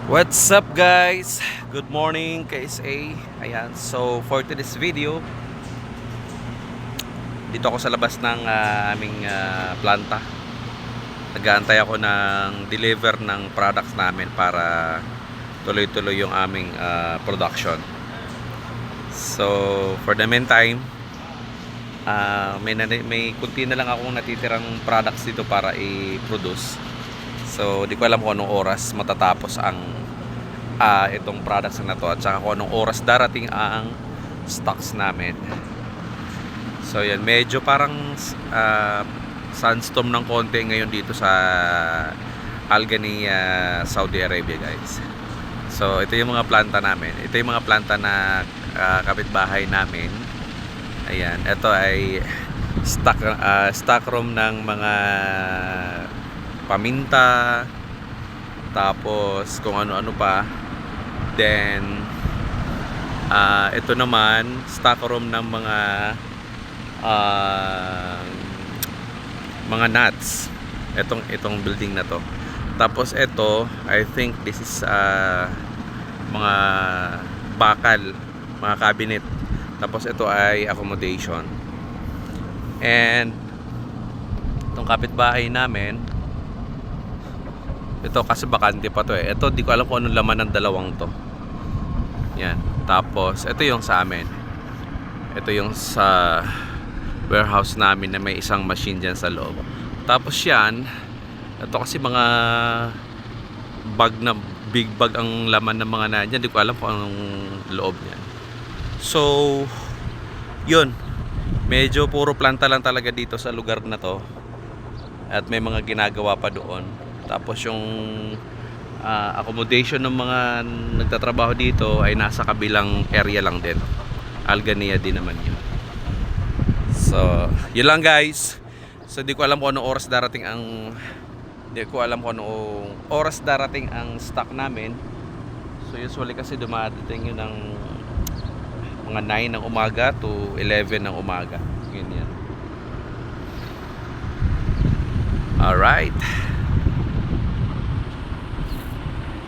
What's up guys? Good morning KSA. Ayan, so for today's video, dito ako sa labas ng aming planta. Nag-aantay ako ng deliver ng products namin para tuloy-tuloy yung aming production. So for the meantime, may kunti na lang akong natitirang products dito para i-produce. So di ko alam kung anong oras matatapos ang itong products na to, at saka kung anong oras darating ang stocks namin. So yan, medyo parang sandstorm ng konti ngayon dito sa Algany, Saudi Arabia guys. So ito yung mga planta namin. Ito yung mga planta na kapitbahay namin. Ayan, ito ay stock room ng mga paminta, tapos kung ano-ano pa. Then ito naman stock room ng mga nuts. Itong building na to. Tapos ito, I think this is mga bakal, mga cabinet. Tapos ito ay accommodation. And itong kapitbahay namin, ito kasi bakante pa to eh. Ito di ko alam kung anong laman ng dalawang to. Yan. Tapos ito yung sa amin. Ito yung sa warehouse namin na may isang machine dyan sa loob. Tapos yan, ito kasi mga bag na big bag ang laman ng mga nandiyan. Di ko alam kung anong loob niyan. So yun, medyo puro planta lang talaga dito sa lugar na to. At may mga ginagawa pa doon. Tapos yung accommodation ng mga nagtatrabaho dito ay nasa kabilang area lang din. Algania din naman yun. So yun lang guys. So di ko alam kung anong oras darating ang stock namin. So usually kasi dumadating yun ng mga 9 ng umaga to 11 ng umaga. Yun yan. Alright.